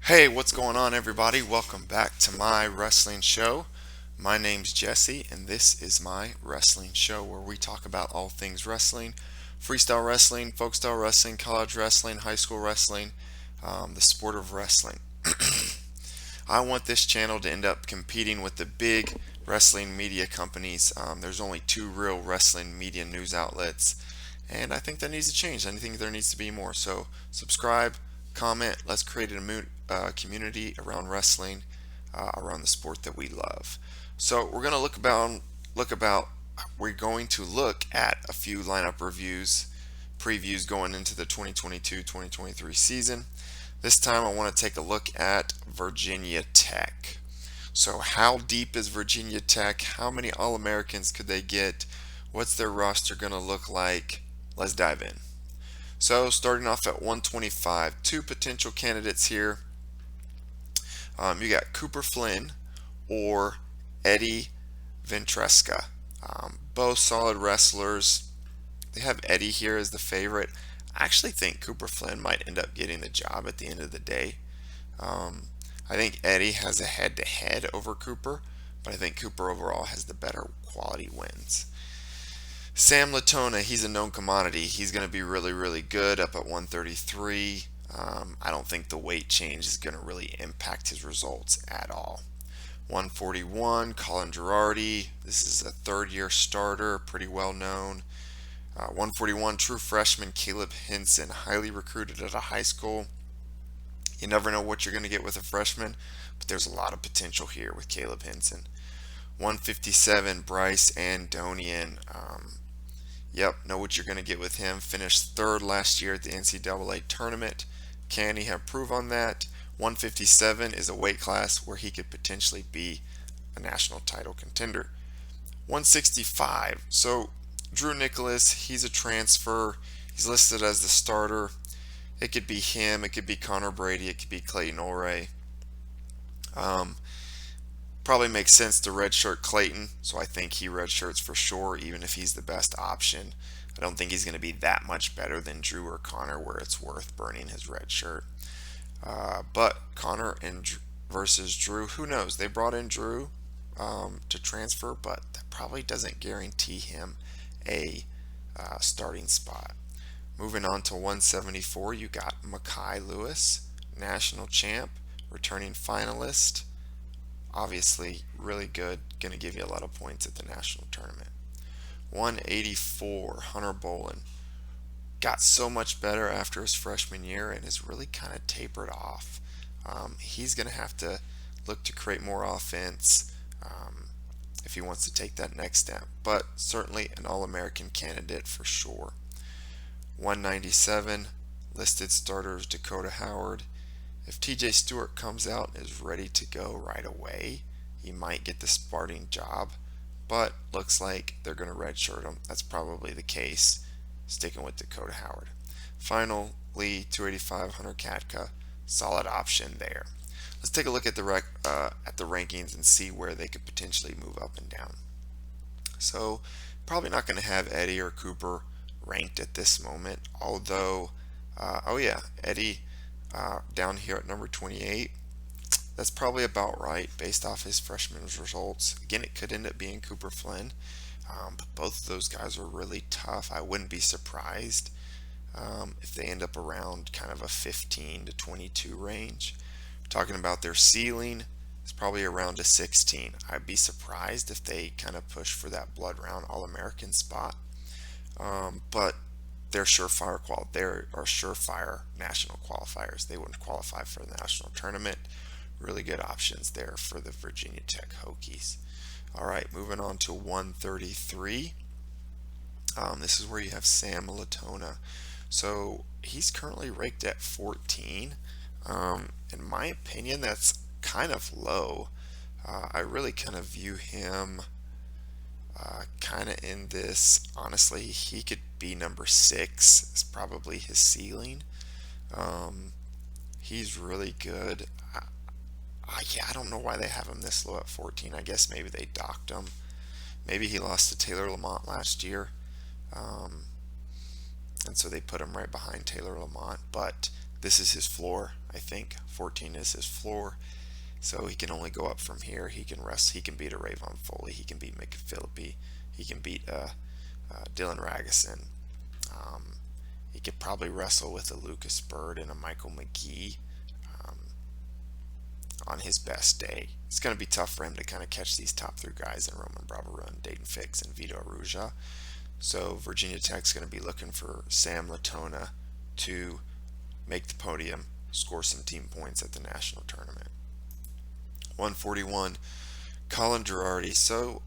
Hey, what's going on, everybody? Welcome back to my wrestling show. My name's Jesse, and this is my wrestling show where we talk about all things wrestling, freestyle wrestling, folk style wrestling, college wrestling, high school wrestling, the sport of wrestling. I want this channel to end up competing with the big wrestling media companies. There's only two real wrestling media news outlets, and I think that needs to change. I think there needs to be more. So subscribe, comment. Let's create a community around wrestling, around the sport that we love. So we're going to look about. We're going to look at a few lineup reviews, previews going into the 2022-2023 season. This time I want to take a look at Virginia Tech. So how deep is Virginia Tech? How many All-Americans could they get? What's their roster going to look like? Let's dive in. So starting off at 125, two potential candidates here. You got Cooper Flynn or Eddie Ventresca. Both solid wrestlers. They have Eddie here as the favorite. I actually think Cooper Flynn might end up getting the job at the end of the day. Um, I think Eddie has a head-to-head over Cooper, but I think Cooper overall has the better quality wins. Sam Latona, he's a known commodity. He's going to be really, really good up at 133. I don't think the weight change is going to really impact his results at all. 141, Colin Girardi. This is a third-year starter, pretty well known. 141, true freshman Caleb Hinson, highly recruited at a high school. You never know what you're going to get with a freshman, but there's a lot of potential here with Caleb Hinson. 157, Bryce Andonian. Yep, know what you're going to get with him. Finished third last year at the NCAA tournament. Can he improve on that? 157 is a weight class where he could potentially be a national title contender. 165. So Drew Nicholas, he's a transfer. He's listed as the starter. It could be him. It could be Connor Brady. It could be Clayton Olray. Um, Probably makes sense to redshirt Clayton, so I think he redshirts for sure, even if he's the best option. I don't think he's going to be that much better than Drew or Connor, where it's worth burning his red shirt. But Connor versus Drew, who knows? They brought in Drew to transfer, but that probably doesn't guarantee him a starting spot. Moving on to 174, you got Makai Lewis, national champ, returning finalist. Obviously, really good, going to give you a lot of points at the national tournament. 184, Hunter Bolin. Got so much better after his freshman year and has really kind of tapered off. He's going to have to look to create more offense if he wants to take that next step, but certainly an All American candidate for sure. 197, listed starters Dakota Howard. If TJ Stewart comes out and is ready to go right away, he might get the starting job, but looks like they're going to redshirt him. That's probably the case, sticking with Dakota Howard. Finally, 285 Hunter Katka, solid option there. Let's take a look at the rankings and see where they could potentially move up and down. So, probably not going to have Eddie or Cooper ranked at this moment, although, oh yeah, Eddie down here at number 28. That's probably about right based off his freshman results. Again, it could end up being Cooper Flynn, but both of those guys are really tough. I wouldn't be surprised if they end up around kind of a 15 to 22 range. Talking about their ceiling, it's probably around a 16. I'd be surprised if they kind of push for that blood round All-American spot. But they're surefire national qualifiers. They wouldn't qualify for the national tournament. Really good options there for the Virginia Tech Hokies. All right, moving on to 133. This is where you have Sam Latona. So he's currently ranked at 14. In my opinion, that's kind of low. I really kind of view him kind of in this. Honestly, he could be number 6. It's probably his ceiling. Um, he's really good. Yeah, I don't know why they have him this low at 14. I guess maybe they docked him. Maybe he lost to Taylor Lamont last year. Um, and so they put him right behind Taylor Lamont. But this is his floor. I think 14 is his floor. So he can only go up from here. He can wrestle. He can beat a Rayvon Foley. He can beat Mick Phillippi. He can beat Dylan Ragusin. Um, he could probably wrestle with a Lucas Bird and a Michael McGee um, on his best day. It's going to be tough for him to kind of catch these top three guys in Roman Bravarun, Dayton Fix, and Vito Arujau. So Virginia Tech's going to be looking for Sam Latona to make the podium, score some team points at the national tournament. 141, Colin Girardi. So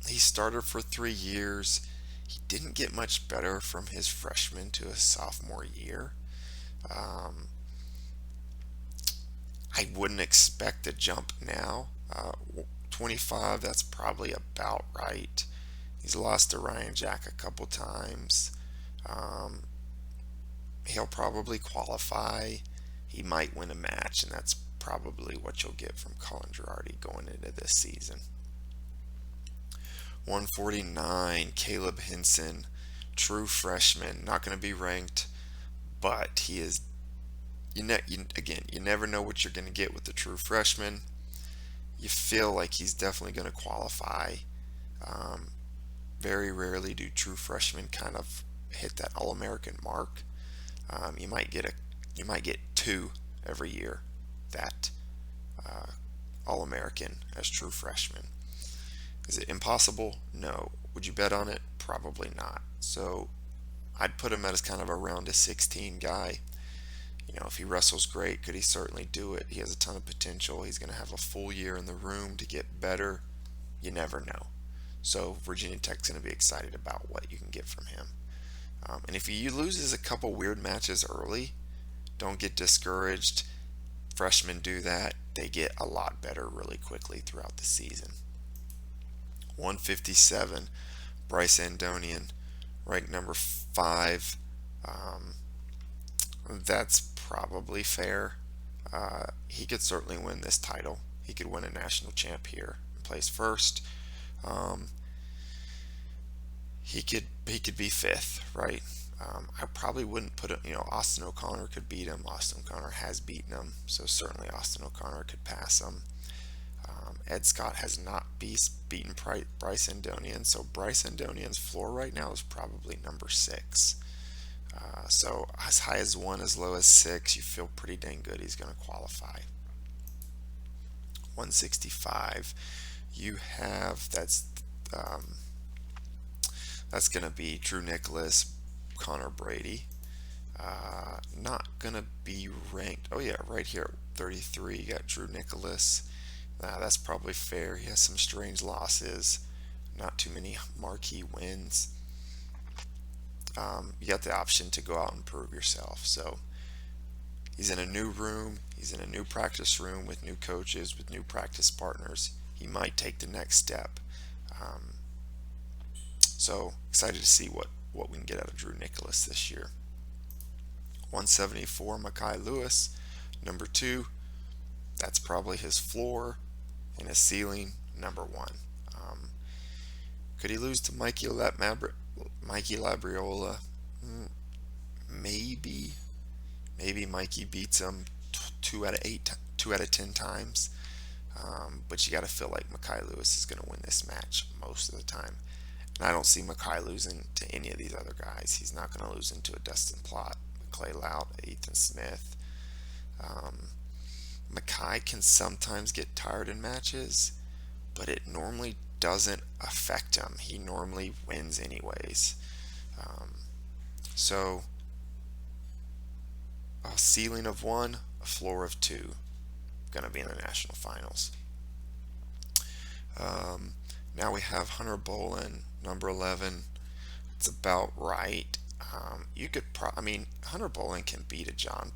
he started for 3 years. He didn't get much better from his freshman to his sophomore year. Um, I wouldn't expect a jump now. 25, that's probably about right. He's lost to Ryan Jack a couple times. Um, he'll probably qualify. He might win a match, and that's probably what you'll get from Colin Girardi going into this season. 149, Caleb Hinson, true freshman, not going to be ranked, but he is. Again, you never know what you're going to get with the true freshman. You feel like he's definitely going to qualify. Um, Very rarely do true freshmen kind of hit that All-American mark. You might get two every year that All-American as true freshmen. Is it impossible? No. Would you bet on it? Probably not. So I'd put him as kind of a round of 16 guy. If he wrestles great, could he certainly do it? He has a ton of potential. He's going to have a full year in the room to get better. You never know. So Virginia Tech's going to be excited about what you can get from him. And if he loses a couple weird matches early, don't get discouraged. Freshmen do that. They get a lot better really quickly throughout the season. 157, Bryce Andonian, ranked number 5. That's probably fair. He could certainly win this title. He could win a national champ here and place first. He could be 5th, right? I probably wouldn't put it. Austin O'Connor could beat him. Austin O'Connor has beaten him, so certainly Austin O'Connor could pass him. Ed Scott has not beaten Bryce Andonian, so Bryce Andonian's floor right now is probably number 6. So as high as 1, as low as 6, you feel pretty dang good he's going to qualify. 165, you have that's going to be Drew Nicholas, Connor Brady. Not going to be ranked. Oh yeah, right here at 33, you got Drew Nicholas. That's probably fair. He has some strange losses, not too many marquee wins. You got the option to go out and prove yourself. So he's in a new room. He's in a new practice room with new coaches, with new practice partners. He might take the next step. So excited to see what we can get out of Drew Nicholas this year. 174, Makai Lewis, number 2. That's probably his floor, and his ceiling, number 1. Could he lose to Mikey Labriola? Maybe. Maybe Mikey beats him 2 out of 10 times. But you got to feel like Makai Lewis is going to win this match most of the time. And I don't see Makai losing to any of these other guys. He's not going to lose into a Dustin Plott, Clay Lout, Ethan Smith. Makai can sometimes get tired in matches, but it normally doesn't affect him. He normally wins anyways. So a ceiling of 1, a floor of 2, going to be in the national finals. Now we have Hunter Bolin, number 11. It's about right. You could Hunter Bolin can beat a John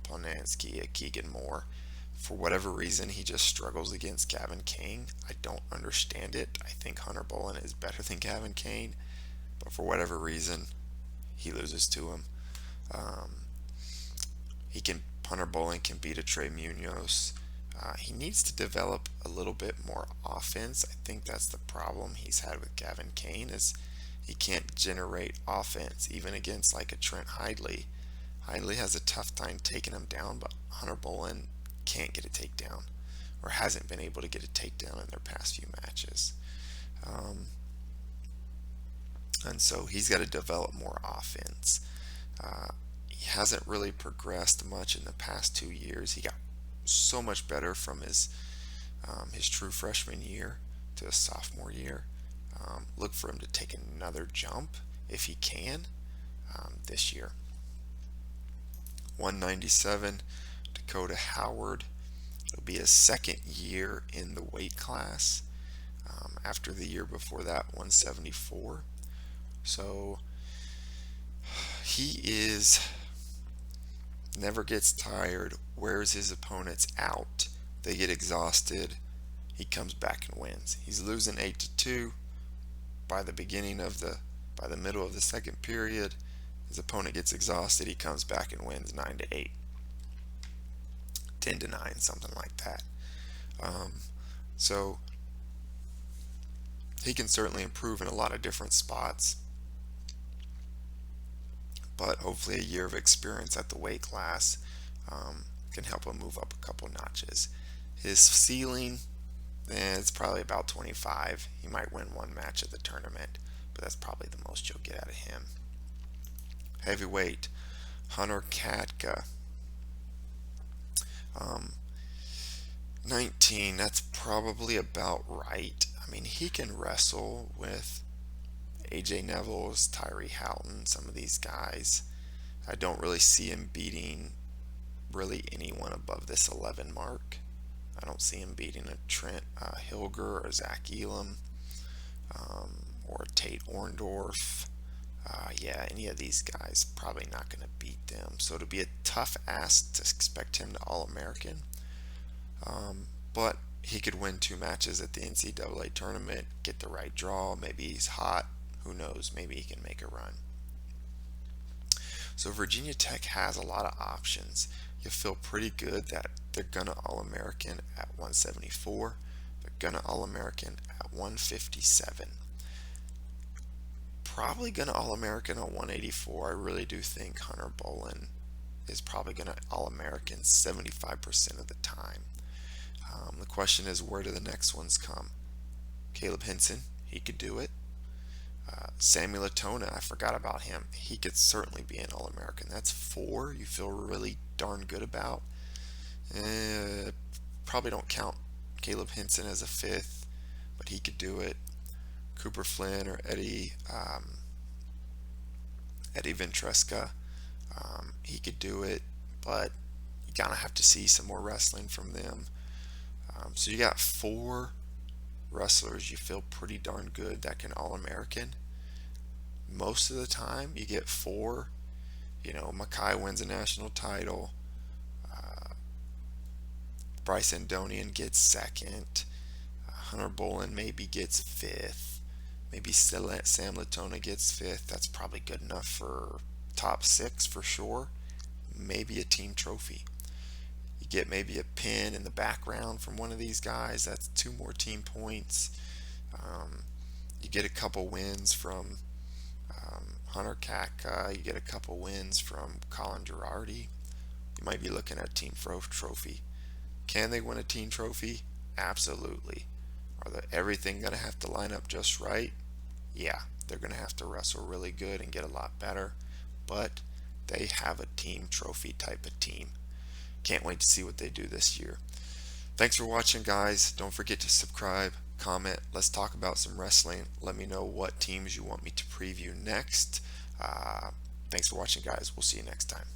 Ponansky, a Keegan Moore. For whatever reason, he just struggles against Gavin Kane. I don't understand it. I think Hunter Bolin is better than Gavin Kane, but for whatever reason, he loses to him. Hunter Bolin can beat a Trey Munoz. He needs to develop a little bit more offense. I think that's the problem he's had with Gavin Kane, is he can't generate offense, even against like a Trent Hidley. Hidlay has a tough time taking him down, but Hunter Bolin can't get a takedown, or hasn't been able to get a takedown in their past few matches. Um, and so he's got to develop more offense. He hasn't really progressed much in the past 2 years. He got so much better from his true freshman year to his sophomore year. Look for him to take another jump if he can this year. 197, Dakota Howard. It'll be his second year in the weight class after the year before that, 174. So he never gets tired, wears his opponents out. They get exhausted. He comes back and wins. He's losing 8-2 by the middle of the second period. His opponent gets exhausted. He comes back and wins 9-8, 10-9, something like that. So he can certainly improve in a lot of different spots, but hopefully a year of experience at the weight class can help him move up a couple notches. His ceiling, it's probably about 25. He might win one match at the tournament, but that's probably the most you'll get out of him. Heavyweight, Hunter Katka. 19, that's probably about right. I mean, he can wrestle with AJ Neville's, Tyree Houghton, some of these guys. I don't really see him beating really anyone above this 11 mark. I don't see him beating a Trent Hilger or Zach Elam or Tate Orndorff. Yeah, any of these guys, probably not going to beat them. So it'll be a tough ask to expect him to All-American. But he could win 2 matches at the NCAA tournament, get the right draw. Maybe he's hot. Who knows? Maybe he can make a run. So Virginia Tech has a lot of options. You feel pretty good that they're going to All-American at 174. They're going to All-American at 157. Probably going to All-American on 184. I really do think Hunter Bolin is probably going to All-American 75% of the time. The question is, where do the next ones come? Caleb Hinson, he could do it. Samuel Latona, I forgot about him. He could certainly be an All-American. That's 4 you feel really darn good about. Probably don't count Caleb Hinson as a 5th, but he could do it. Cooper Flynn or Eddie Ventresca, he could do it, but you gotta have to see some more wrestling from them. So you got 4 wrestlers you feel pretty darn good that can All-American. Most of the time you get 4. Mackay wins a national title. Bryce Andonian gets 2nd. Hunter Bolin maybe gets 5th. Maybe Sam Latona gets 5th. That's probably good enough for top 6 for sure. Maybe a team trophy. You get maybe a pin in the background from one of these guys. That's 2 more team points. You get a couple wins from Hunter Katka. You get a couple wins from Colin Girardi. You might be looking at a team trophy. Can they win a team trophy? Absolutely. Are everything going to have to line up just right? Yeah, they're going to have to wrestle really good and get a lot better, but they have a team trophy type of team. Can't wait to see what they do this year. Thanks for watching, guys. Don't forget to subscribe, comment. Let's talk about some wrestling. Let me know what teams you want me to preview next. Thanks for watching, guys. We'll see you next time.